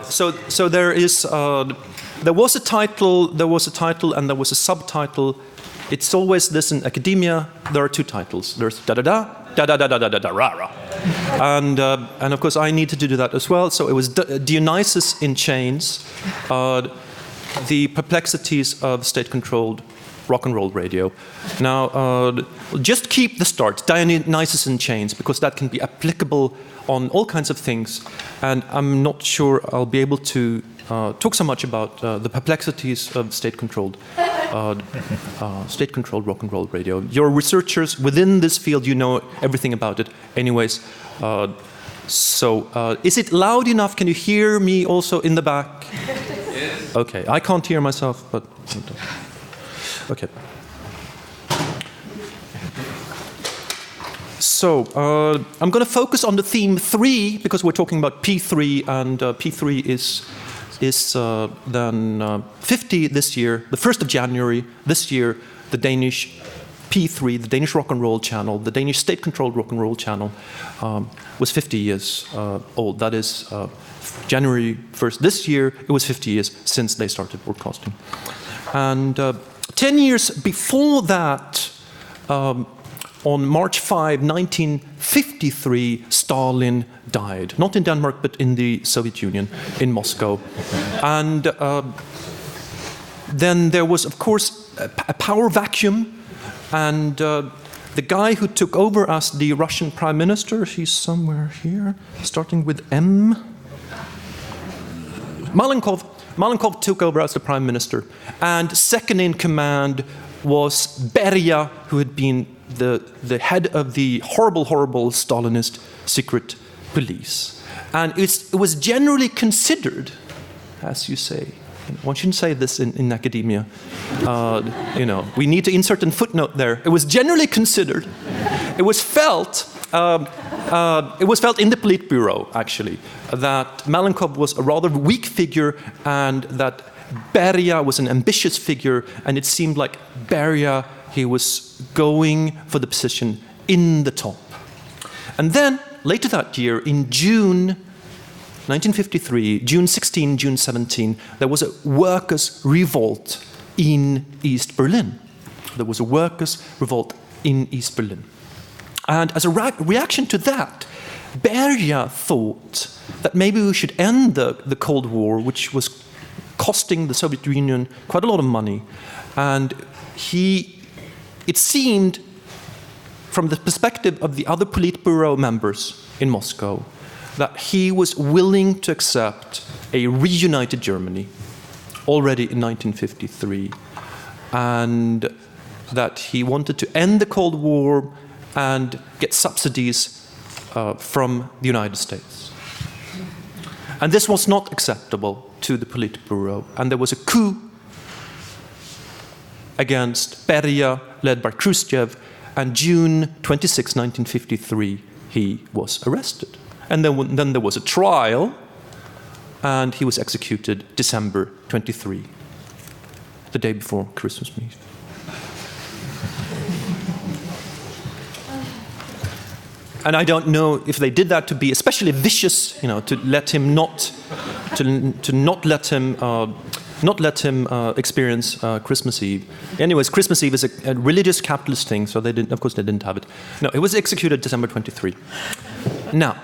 So there is there was a title, and there was a subtitle. It's always this in academia. There are two titles. There's da da da da da da da da da da ra ra, and of course I needed to do that as well. So it was Dionysos in Chains, the perplexities of state-controlled rock and roll radio. Now, just keep the start, Dionysos in Chains, because that can be applicable on all kinds of things. And I'm not sure I'll be able to talk so much about the perplexities of state-controlled rock and roll radio. You're researchers within this field, you know everything about it. Anyways, so is it loud enough? Can you hear me also in the back? Yes. Okay, I can't hear myself, but... Okay. So I'm going to focus on the theme 3 because we're talking about P3, and P3 is then 50 this year, the 1st of January this year. The Danish P3, the Danish rock and roll channel, the Danish state-controlled rock and roll channel, was 50 years old. That is January 1st this year. It was 50 years since they started broadcasting, and 10 years before that, on March 5, 1953, Stalin died. Not in Denmark, but in the Soviet Union, in Moscow. And then there was, of course, a power vacuum. And the guy who took over as the Russian Prime Minister, he's somewhere here, starting with M. Malenkov took over as the Prime Minister, and second in command was Beria, who had been the head of the horrible Stalinist secret police. And it was generally considered, as you say, one shouldn't say this in academia, you know, we need to insert a footnote there. It was generally considered, it was felt in the Politburo, actually, that Malenkov was a rather weak figure and that Beria was an ambitious figure, and it seemed like Beria, he was going for the position in the top. And then, later that year, in June 1953, June 16, June 17, there was a workers' revolt in East Berlin. There was a workers' revolt in East Berlin. And as a reaction to that, Beria thought that maybe we should end the Cold War, which was costing the Soviet Union quite a lot of money. And it seemed, from the perspective of the other Politburo members in Moscow, that he was willing to accept a reunited Germany already in 1953, and that he wanted to end the Cold War and get subsidies from the United States. And this was not acceptable to the Politburo, and there was a coup against Beria, led by Khrushchev, and June 26, 1953, he was arrested. And then there was a trial, and he was executed December 23, the day before Christmas Eve. And I don't know if they did that to be especially vicious, you know, to let him not let him experience Christmas Eve. Anyways, Christmas Eve is a religious capitalist thing, so of course they didn't have it. No, it was executed December 23. Now,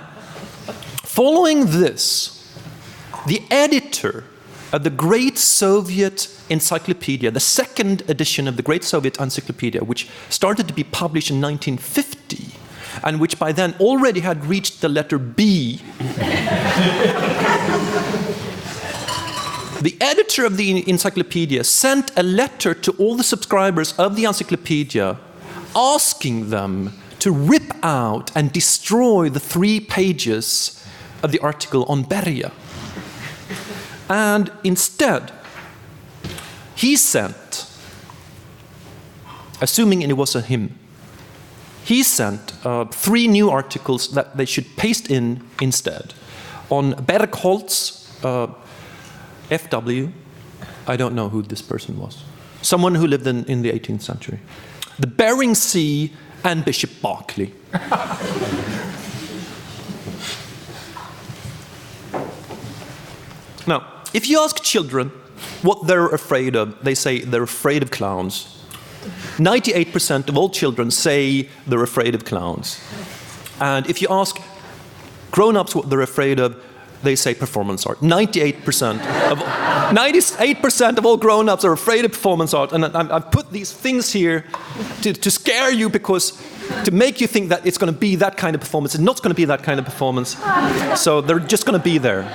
following this, the editor of the Great Soviet Encyclopedia, the second edition of the Great Soviet Encyclopedia, which started to be published in 1950, and which by then already had reached the letter B. The editor of the encyclopedia sent a letter to all the subscribers of the encyclopedia asking them to rip out and destroy the 3 pages of the article on Beria. And instead, he sent, assuming it was a him, he sent 3 new articles that they should paste in instead. On Bergholz, FW, I don't know who this person was. Someone who lived in the 18th century. The Bering Sea and Bishop Berkeley. Now, if you ask children what they're afraid of, they say they're afraid of clowns. 98% of all children say they're afraid of clowns. And if you ask grown-ups what they're afraid of, they say performance art. 98% of all grown-ups are afraid of performance art. And I've put these things here to scare you, because to make you think that it's going to be that kind of performance. It's not going to be that kind of performance. So they're just going to be there.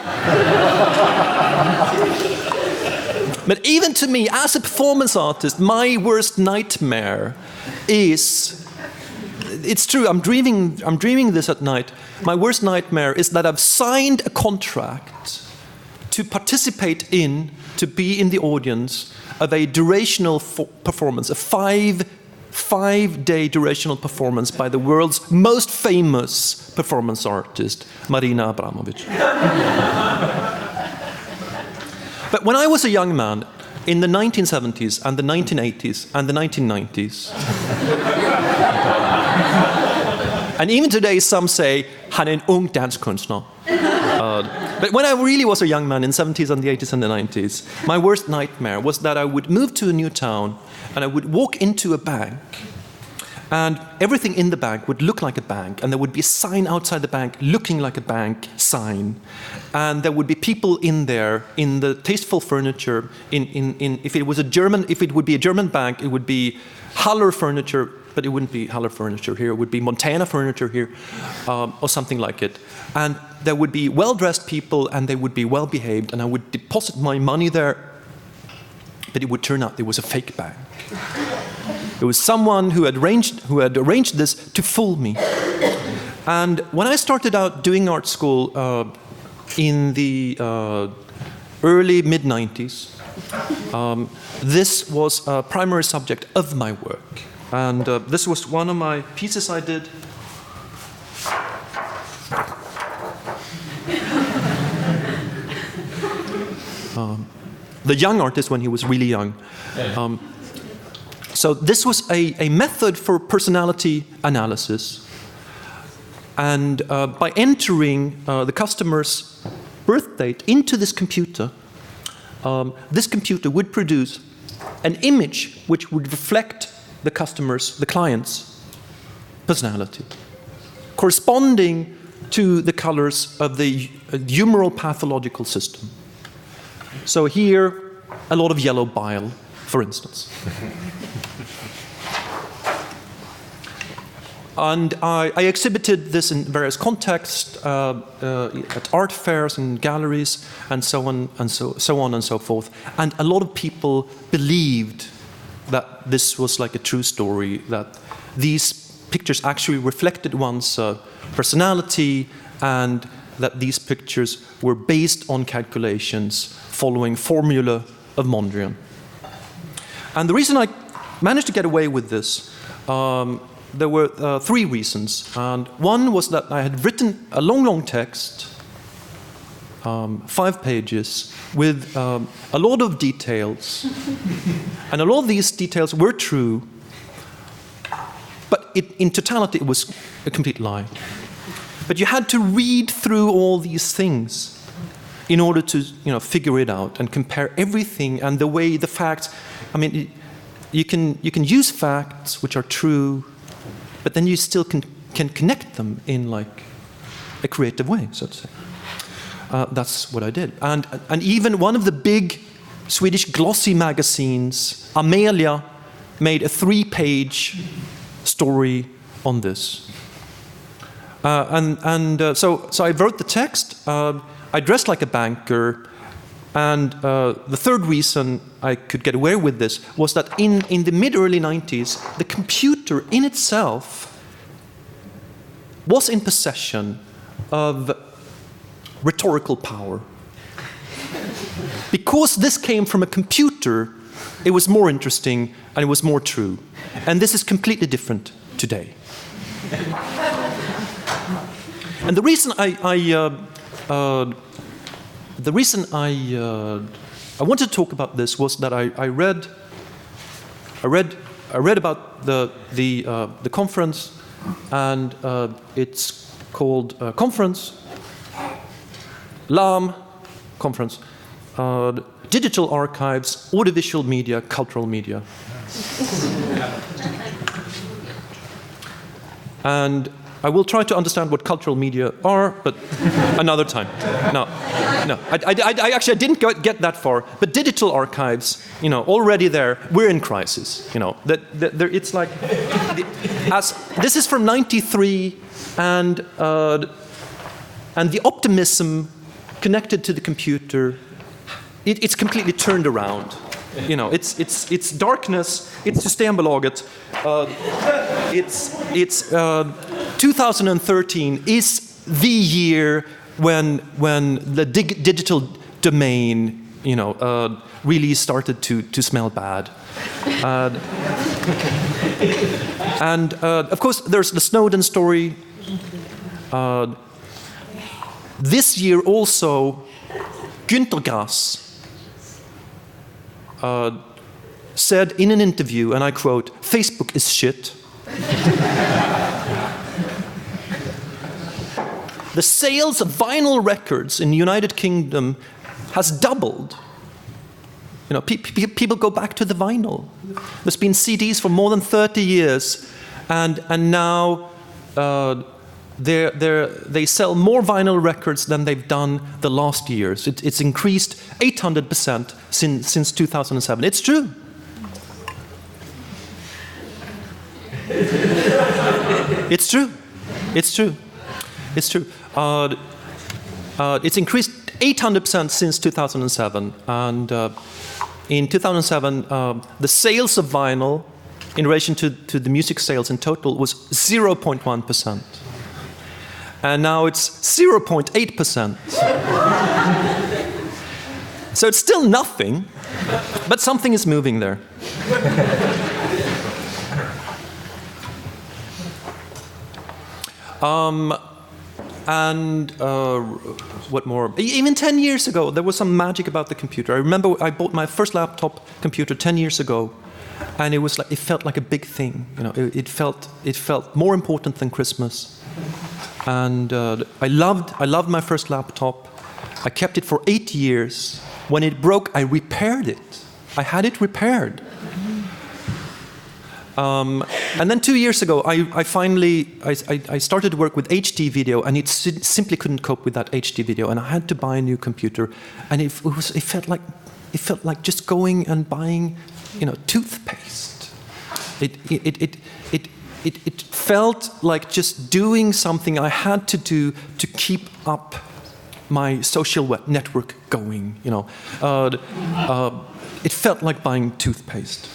But even to me, as a performance artist, my worst nightmare is, it's true, I'm dreaming this at night. My worst nightmare is that I've signed a contract to participate in, to be in the audience of a durational performance, a five-day durational performance by the world's most famous performance artist, Marina Abramovic. But when I was a young man, in the 1970s and the 1980s and the 1990s, and even today some say, han är en ung danskonstnär. But when I really was a young man in the 70s and the 80s and the 90s, my worst nightmare was that I would move to a new town and I would walk into a bank, and everything in the bank would look like a bank, and there would be a sign outside the bank looking like a bank sign, and there would be people in there in the tasteful furniture. If it would be a German bank, it would be Haller furniture, but it wouldn't be Haller furniture here. It would be Montana furniture here, or something like it. And there would be well-dressed people, and they would be well-behaved, and I would deposit my money there, but it would turn out it was a fake bank. It was someone who had arranged this to fool me. And when I started out doing art school in the early mid-90s, this was a primary subject of my work. And this was one of my pieces I did. The young artist when he was really young. So this was a method for personality analysis. And by entering the customer's birth date into this computer would produce an image which would reflect the client's personality, corresponding to the colors of the humoral pathological system. So here, a lot of yellow bile, for instance. And I exhibited this in various contexts, at art fairs and galleries, and so on and so forth. And a lot of people believed that this was like a true story, that these pictures actually reflected one's personality, and that these pictures were based on calculations following formula of Mondrian. And the reason I managed to get away with this, there were three reasons. And one was that I had written a long text, 5 pages, with a lot of details. And a lot of these details were true, but in totality it was a complete lie. But you had to read through all these things in order to figure it out and compare everything, and the way the facts. I mean, you can use facts which are true, but then you still can connect them in like a creative way, so to say. That's what I did. And even one of the big Swedish glossy magazines, Amelia, made a 3-page story on this. So I wrote the text. I dressed like a banker. And the third reason I could get away with this was that in the mid-early 90s, the computer in itself was in possession of rhetorical power. Because this came from a computer, it was more interesting and it was more true. And this is completely different today. And the reason I wanted to talk about this was that I read about the conference, and it's called Conference, LAM, Conference, digital archives, audiovisual media, cultural media. And I will try to understand what cultural media are, but another time. No, I actually didn't get that far. But digital archives, already there, we're in crisis. It's like, this is from '93, and the optimism connected to the computer, it's completely turned around. It's darkness. It's Systembolaget. 2013 is the year when the digital domain, really started to smell bad. And of course, there's the Snowden story. This year also, Günter Grass said in an interview, and I quote, "Facebook is shit." The sales of vinyl records in the United Kingdom has doubled. People go back to the vinyl. There's been CDs for more than 30 years, and now they sell more vinyl records than they've done the last years. It's increased 800% since 2007. It's true. It's true. It's true. It's true. It's increased 800% since 2007, and in 2007, the sales of vinyl in relation to the music sales in total was 0.1%. And now it's 0.8%. So it's still nothing, but something is moving there. What more? Even 10 years ago, there was some magic about the computer. I remember I bought my first laptop computer 10 years ago, and it felt like a big thing. It felt more important than Christmas. And I loved my first laptop. I kept it for 8 years. When it broke, I repaired it. I had it repaired. And then 2 years ago, I started to work with HD video, and it simply couldn't cope with that HD video, and I had to buy a new computer. And it felt like just going and buying, toothpaste. It felt like just doing something I had to do to keep up my social network going. It felt like buying toothpaste.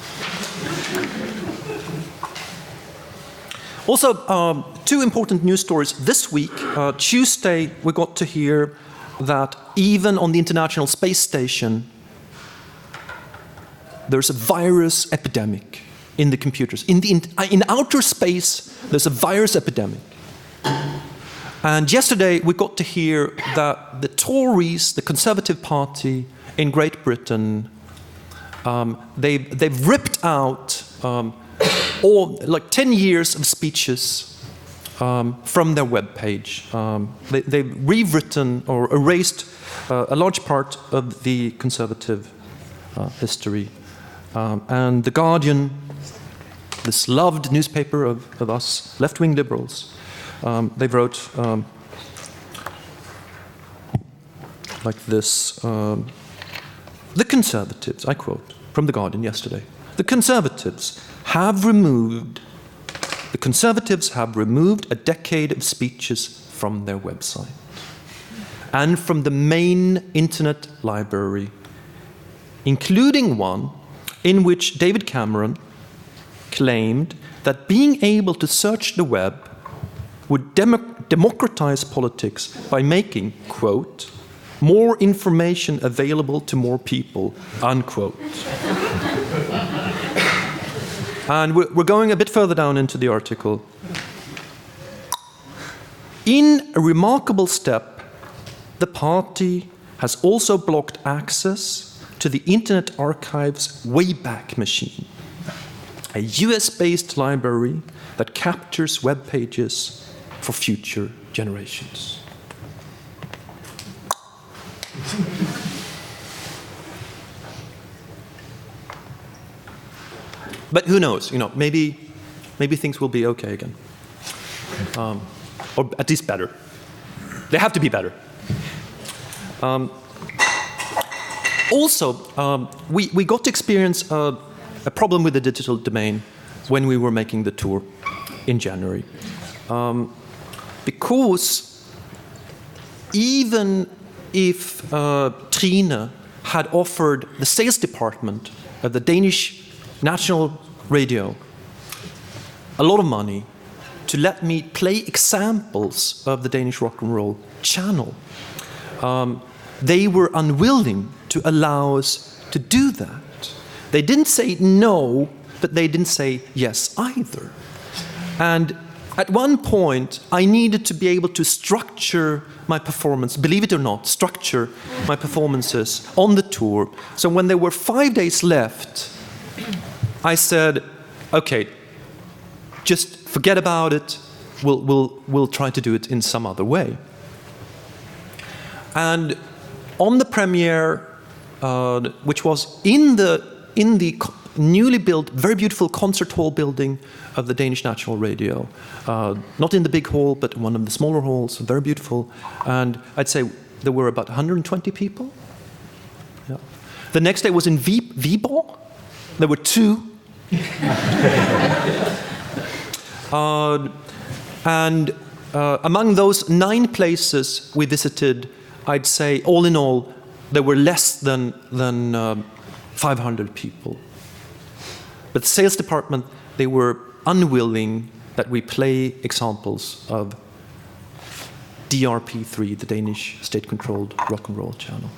Also, two important news stories this week. Tuesday, we got to hear that even on the International Space Station, there's a virus epidemic in the computers. In outer space, there's a virus epidemic. And yesterday, we got to hear that the Tories, the Conservative Party in Great Britain, they've ripped out all 10 years of speeches from their webpage. They've rewritten or erased a large part of the Conservative history. And The Guardian, this loved newspaper of us left-wing liberals, they wrote like this: the Conservatives, I quote from The Guardian yesterday, the Conservatives have removed a decade of speeches from their website and from the main internet library, including one in which David Cameron claimed that being able to search the web would democratize politics by making, quote, more information available to more people, unquote. And we're going a bit further down into the article. In a remarkable step, the party has also blocked access to the Internet Archive's Wayback Machine, a US-based library that captures web pages for future generations. But who knows? Maybe things will be okay again, or at least better. They have to be better. Also, we got to experience a problem with the digital domain when we were making the tour in January. Because even if Trine had offered the sales department of the Danish National Radio a lot of money to let me play examples of the Danish rock and roll channel, they were unwilling to allow us to do that. They didn't say no, but they didn't say yes either. And at one point, I needed to be able to structure my performance, believe it or not, structure my performances on the tour. So when there were 5 days left, I said, okay, just forget about it. We'll try to do it in some other way. And on the premiere, which was in the newly built, very beautiful concert hall building of the Danish National Radio, not in the big hall, but one of the smaller halls, very beautiful. And I'd say there were about 120 people. Yeah. The next day was in Viborg. There were 2. And among those 9 places we visited, I'd say all in all, there were less than 500 people. But the sales department, they were unwilling that we play examples of DRP3, the Danish state-controlled rock and roll channel.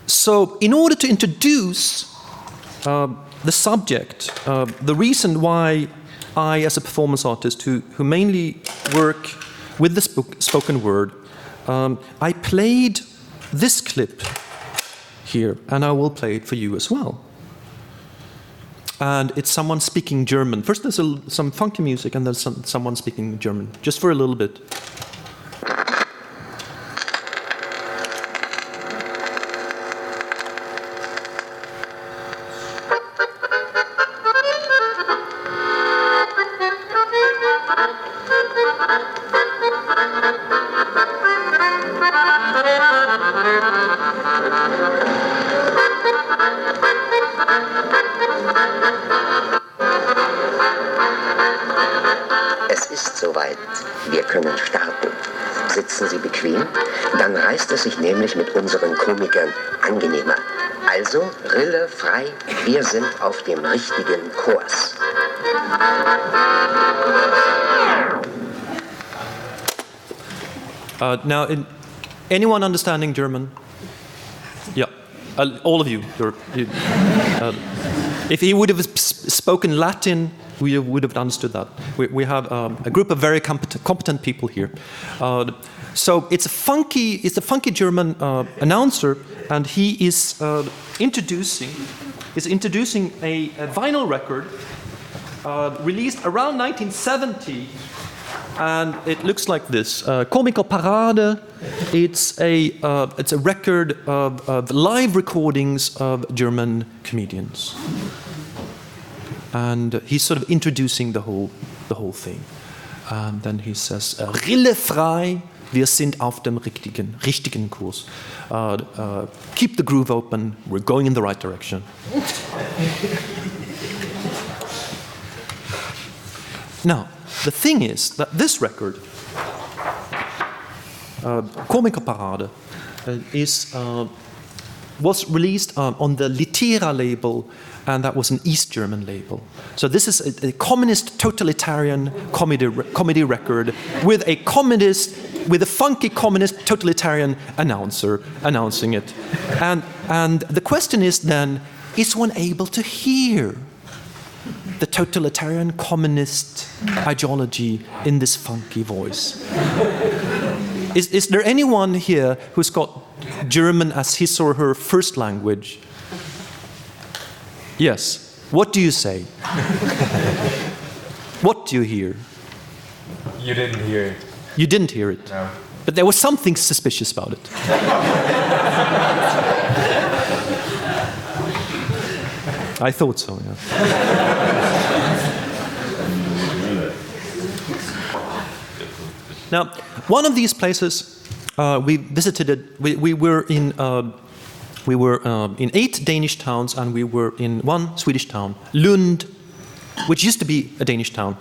So in order to introduce the subject, the reason why I, as a performance artist who mainly work with the spoken word, I played this clip here, and I will play it for you as well. And it's someone speaking German. First there's some funky music, and there's someone speaking German, just for a little bit. Sitzen Sie bequem, dann reißt es sich nämlich mit unseren Komikern angenehmer. Also, Rille frei, wir sind auf dem richtigen Kurs. Now, anyone understanding German? Yeah, all of you. If he would have spoken Latin, we would have understood that. We have a group of very competent people here. So it's a funky German announcer, and he is introducing a vinyl record released around 1970, and it looks like this: Komikerparade. It's a record of live recordings of German comedians. And he's sort of introducing the whole thing. And then he says, Rille frei, wir sind auf dem richtigen Kurs. Keep the groove open, we're going in the right direction. Now, the thing is that this record, Komikerparade, was released on the Litera label, and that was an East German label. So this is a communist, totalitarian comedy record with a funky communist, totalitarian announcer announcing it. And the question is then, is one able to hear the totalitarian communist ideology in this funky voice? Is there anyone here who's got German as his or her first language? Yes. What do you say? What do you hear? You didn't hear it. You didn't hear it? No. But there was something suspicious about it. I thought so, yeah. Now, one of these places we visited it. We were in 8 Danish towns, and we were in 1 Swedish town, Lund, which used to be a Danish town.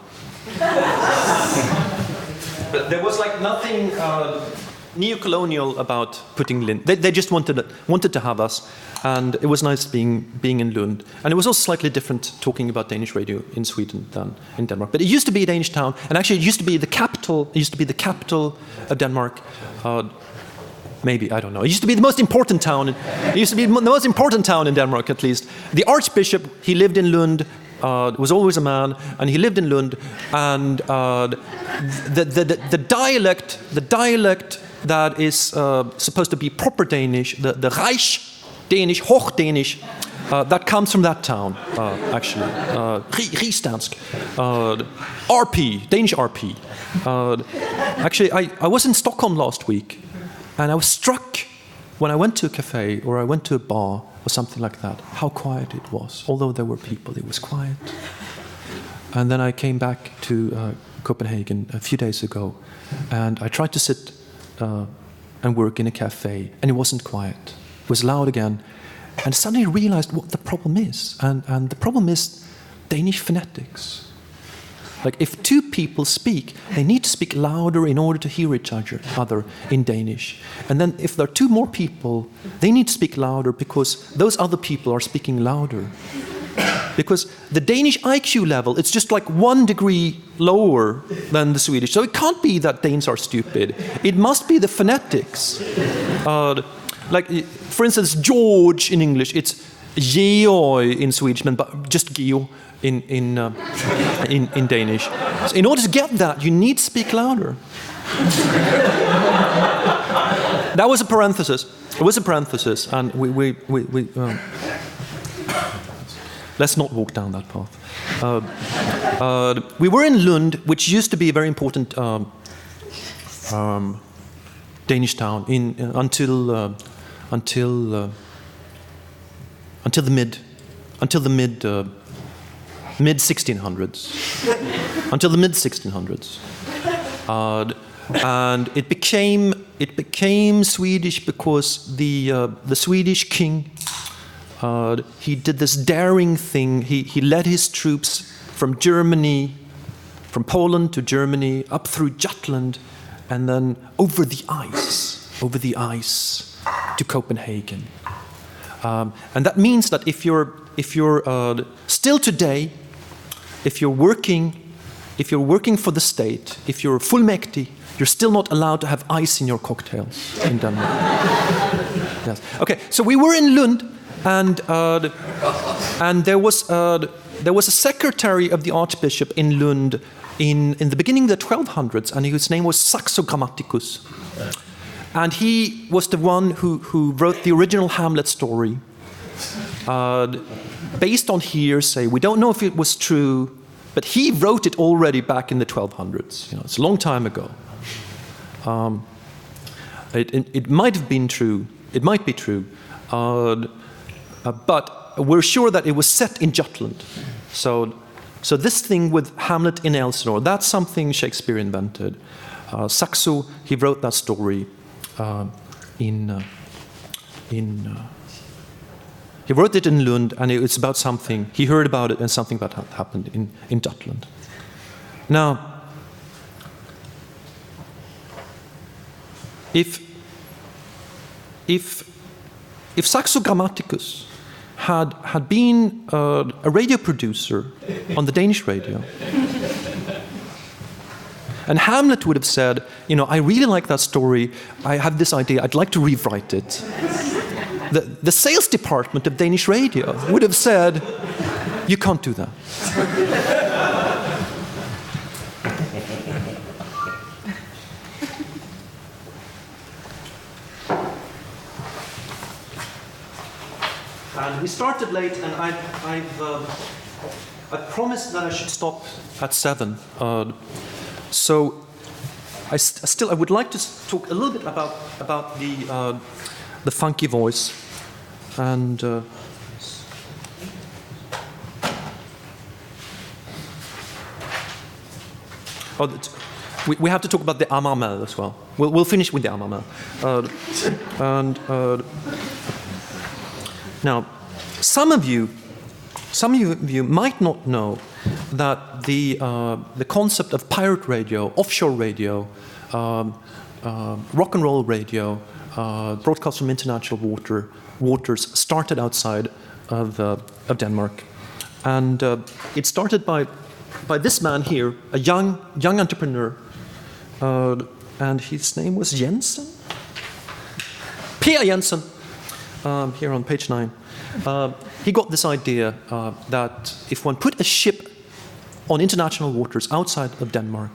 But there was like nothing neo-colonial about putting Lund. They just wanted to have us, and it was nice being in Lund. And it was also slightly different talking about Danish radio in Sweden than in Denmark. But it used to be a Danish town, and actually it used to be the capital. It used to be the capital of Denmark. Maybe, I don't know. It used to be the most important town. It used to be the most important town in Denmark, at least. The archbishop, he lived in Lund. Was always a man, and he lived in Lund. And the dialect that is supposed to be proper Danish, the Reich Danish, Hoch Danish, that comes from that town, actually. Rigsdansk, RP, Danish RP. Actually, I was in Stockholm last week, and I was struck when I went to a cafe or I went to a bar or something like that, how quiet it was. Although there were people, it was quiet. And then I came back to Copenhagen a few days ago, and I tried to sit and work in a cafe, and it wasn't quiet. It was loud again, and suddenly realized what the problem is. And the problem is Danish phonetics. Like if 2 people speak, they need to speak louder in order to hear each other in Danish. And then if there are 2 more people, they need to speak louder because those other people are speaking louder. Because the Danish IQ level, it's just like 1 degree lower than the Swedish. So it can't be that Danes are stupid. It must be the phonetics. Like, for instance, George in English, it's Georg in Swedish, but just Geo in Danish. So in order to get that, you need to speak louder. That was a parenthesis. It was a parenthesis, and we let's not walk down that path. We were in Lund, which used to be a very important Danish town until the mid 1600s. Until the mid 1600s. And it became Swedish because the Swedish king, he did this daring thing. He led his troops from Germany, from Poland to Germany, up through Jutland, and then over the ice to Copenhagen. And that means that if you're still today, if you're working for the state, if you're fullmäktig, you're still not allowed to have ice in your cocktails in Denmark. Yes. Okay, so we were in Lund, and there was a secretary of the archbishop in Lund in the beginning of the 1200s, and his name was Saxo Grammaticus. And he was the one who wrote the original Hamlet story, based on hearsay. We don't know if it was true, but he wrote it already back in the 1200s. You know, it's a long time ago. It might have been true. It might be true, but we're sure that it was set in Jutland. So this thing with Hamlet in Elsinore, that's something Shakespeare invented. Saxo, he wrote that story. He wrote it in Lund, and it's about something he heard about it, and something that happened in Jutland. Now, if Saxo Grammaticus had been a radio producer on the Danish radio, and Hamlet would have said, you know, I really like that story, I have this idea, I'd like to rewrite it. The sales department of Danish radio would have said, you can't do that. And we started late, and I promised that I should stop at 7. So I would like to talk a little bit about the funky voice, and We have to talk about the Amamel as well. We'll finish with the Amamel. Now, some of you might not know that the concept of pirate radio, offshore radio, rock and roll radio, broadcast from international waters started outside of Denmark, and it started by this man here, a young entrepreneur, and his name was Jensen. Per Jensen, here on page 9. He got this idea that if one put a ship on international waters outside of Denmark,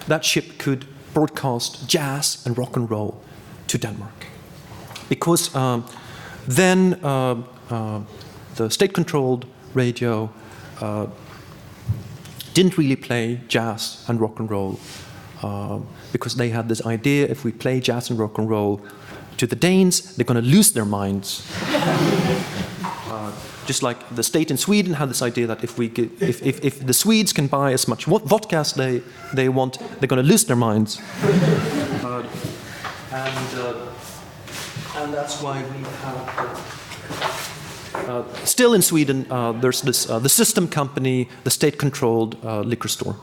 that ship could broadcast jazz and rock and roll to Denmark. Because then the state-controlled radio didn't really play jazz and rock and roll because they had this idea, if we play jazz and rock and roll to the Danes, they're going to lose their minds. Just like the state in Sweden had this idea that if the Swedes can buy as much vodka as they want, they're going to lose their minds. And that's why we have still in Sweden there's this the System Company, the state-controlled liquor store.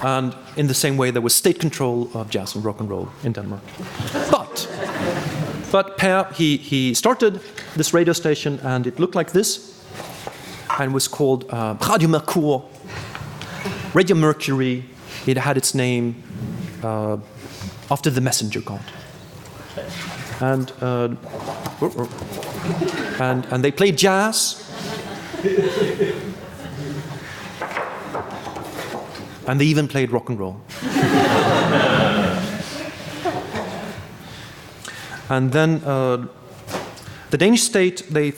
And in the same way there was state control of jazz and rock and roll in Denmark. But Per, he started this radio station, and it looked like this, and was called Radio Mercure, Radio Mercury. It had its name after the messenger god. And they played jazz, and they even played rock and roll. And then the Danish state, the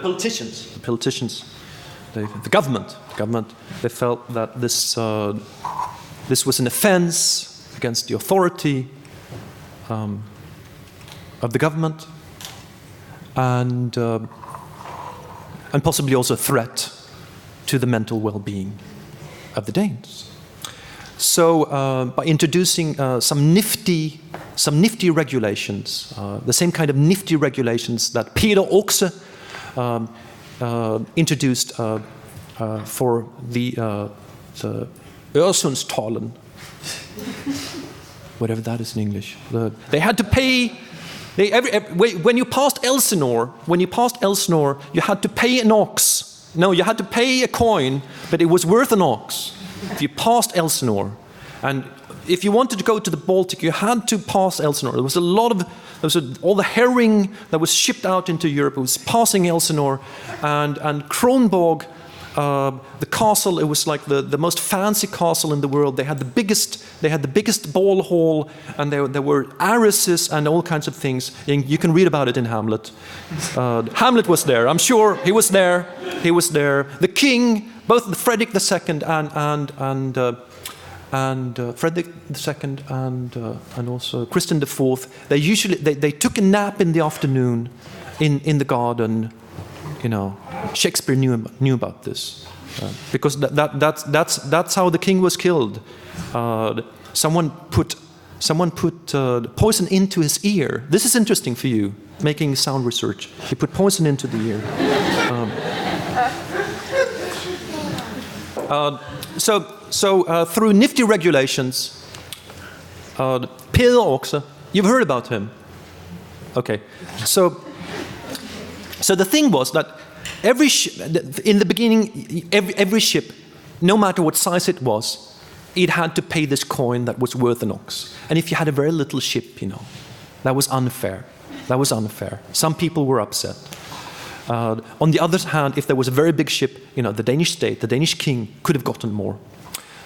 politicians, the government, they felt that this was an offense against the authority of the government, and possibly also a threat to the mental well-being of the Danes. So by introducing some nifty regulations, the same kind of nifty regulations that Peter Oxe introduced for the Øresundstollen, whatever that is in English. They had to pay. When you passed Elsinore, you had to pay an ox. No, you had to pay a coin, but it was worth an ox if you passed Elsinore. And if you wanted to go to the Baltic, you had to pass Elsinore. There was all the herring that was shipped out into Europe. It was passing Elsinore, and Kronborg, the castle. It was like the most fancy castle in the world. They had the biggest ball hall, and there were arises and all kinds of things. You can read about it in Hamlet. Hamlet was there. I'm sure he was there. The king, both Frederick II and Frederick II and also Christian IV, they took a nap in the afternoon in the garden. You know, Shakespeare knew about this because that's how the king was killed. Someone put poison into his ear. This is interesting for you, making sound research. He put poison into the ear. So through nifty regulations, Peter Oxe, you've heard about him. Okay, so the thing was that in the beginning, every ship, no matter what size it was, it had to pay this coin that was worth an ox. And if you had a very little ship, that was unfair. Some people were upset. On the other hand, if there was a very big ship, the Danish state, the Danish king could have gotten more.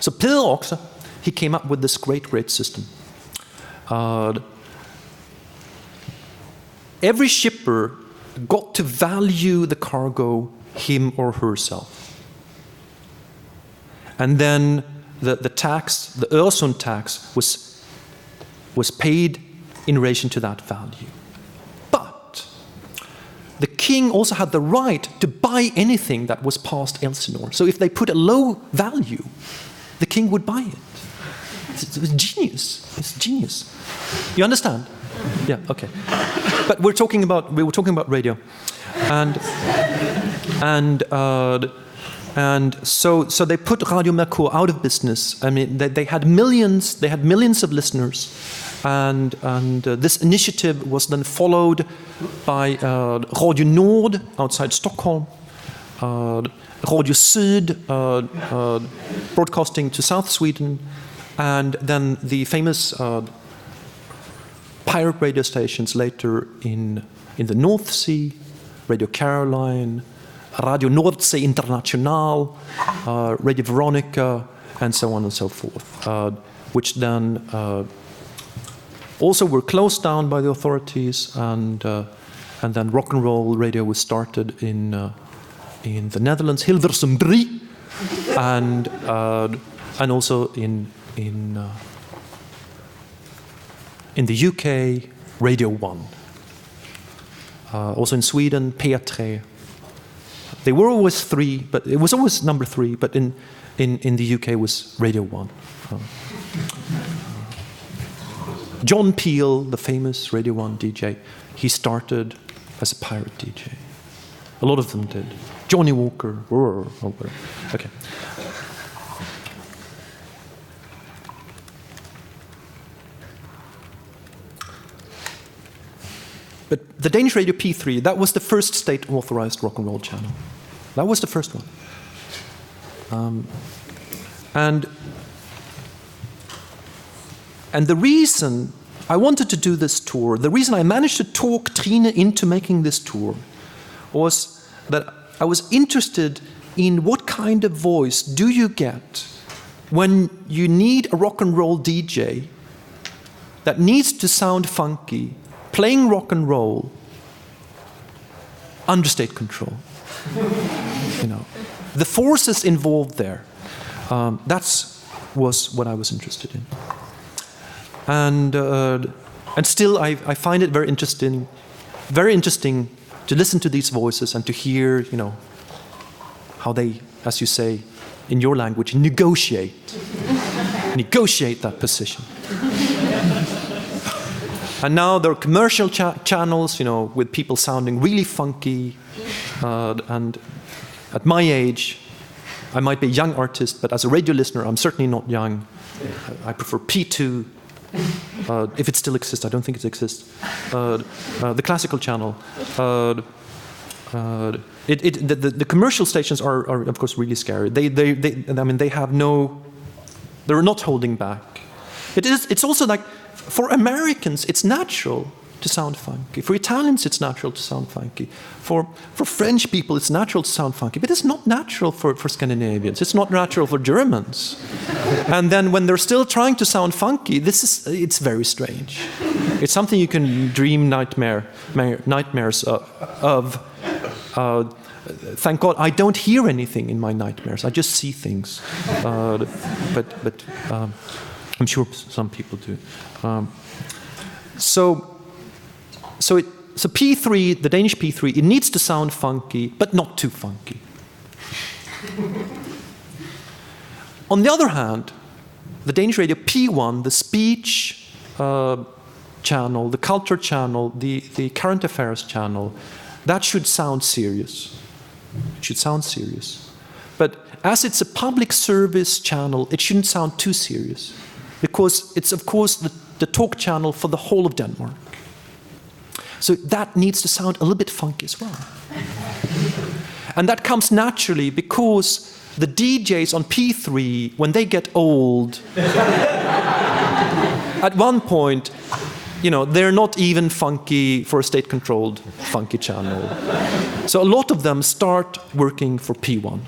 So Peter Oxe, he came up with this great system. Every shipper got to value the cargo him or herself. And then the tax, the Øresund tax, was paid in relation to that value. But the king also had the right to buy anything that was past Elsinore. So if they put a low value, the king would buy it. It's genius. It's genius. You understand? Yeah. Okay. But we were talking about radio, and so they put Radio Mercur out of business. I mean, they had millions of listeners, and this initiative was then followed by Radio Nord outside Stockholm, Radio Syd broadcasting to South Sweden, and then the famous pirate radio stations later in the North Sea, Radio Caroline, Radio Nordsee International, Radio Veronica, and so on and so forth, which then also were closed down by the authorities, and then rock and roll radio was started in the Netherlands, Hilversum 3, and also in the UK, Radio 1. Also in Sweden, P3. They were always 3, but it was always number 3, but in the UK was Radio 1. John Peel, the famous Radio 1 DJ, he started as a pirate DJ. A lot of them did. Johnny Walker, okay. But the Danish radio P3, that was the first state-authorized rock and roll channel. That was the first one. And the reason I wanted to do this tour, the reason I managed to talk Trine into making this tour, was that I was interested in what kind of voice do you get when you need a rock and roll DJ that needs to sound funky, playing rock and roll under state control. You know, the forces involved there. Was what I was interested in, and still I find it very interesting to listen to these voices and to hear, you know, how they, as you say in your language, negotiate that position. And now there are commercial channels, you know, with people sounding really funky. And at my age, I might be a young artist, but as a radio listener, I'm certainly not young. I prefer P2, if it still exists. I don't think it exists. The classical channel. The commercial stations are of course really scary. They're not holding back. It's also like, for Americans, it's natural to sound funky. For Italians, it's natural to sound funky. For French people, it's natural to sound funky. But it's not natural for Scandinavians. It's not natural for Germans. And then when they're still trying to sound funky, it's very strange. It's something you can dream nightmares of. Thank God I don't hear anything in my nightmares. I just see things. But I'm sure some people do. So P3, the Danish P3, it needs to sound funky, but not too funky. On the other hand, the Danish radio P1, the speech channel, the culture channel, the current affairs channel, that should sound serious. It should sound serious. But as it's a public service channel, it shouldn't sound too serious, because it's, of course, the talk channel for the whole of Denmark. So that needs to sound a little bit funky as well. And that comes naturally because the DJs on P3, when they get old, at one point, you know, they're not even funky for a state-controlled funky channel. So a lot of them start working for P1.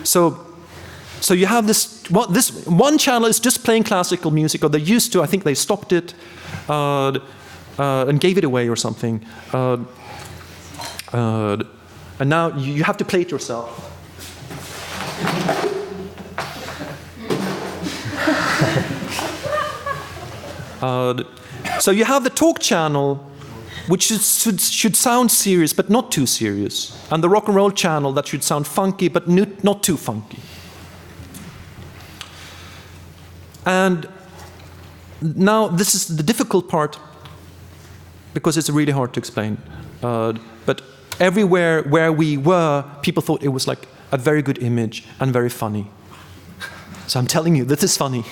So you have this one channel is just playing classical music, or they used to. I think they stopped it and gave it away or something. And now you have to play it yourself. So you have the talk channel, which should sound serious, but not too serious. And the rock and roll channel that should sound funky, but not too funky. And now this is the difficult part, because it's really hard to explain. But everywhere where we were, people thought it was like a very good image and very funny. So I'm telling you, this is funny.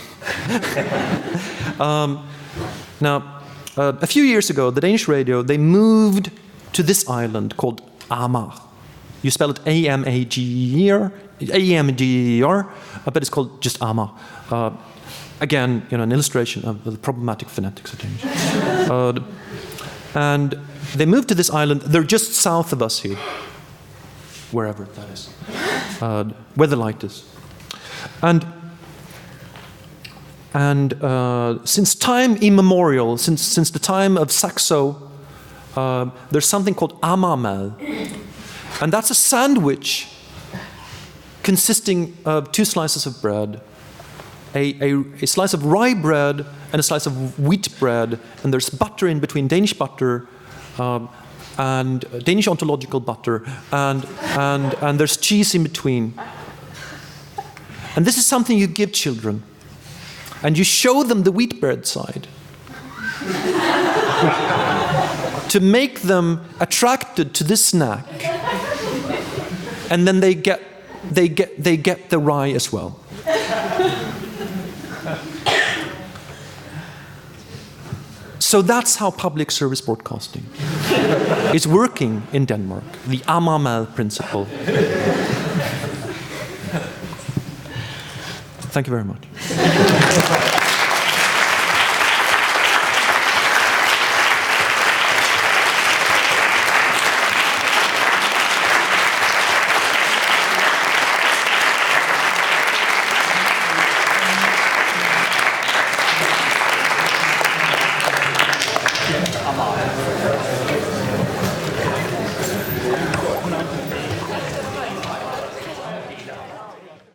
Now, a few years ago, the Danish radio, they moved to this island called Amager. You spell it A-M-A-G-E-R, but it's called just Amager. Again, an illustration of the problematic phonetics of Danish. And they moved to this island. They're just south of us here, wherever that is, where the light is. And since time immemorial, since the time of Saxo, there's something called amamad. And that's a sandwich consisting of 2 slices of bread, a slice of rye bread and a slice of wheat bread, and there's butter in between, Danish butter, and Danish ontological butter, and there's cheese in between. And this is something you give children. And you show them the wheat bread side to make them attracted to this snack, and then they get the rye as well. So that's how public service broadcasting is working in Denmark, the amamad principle. Thank you very much.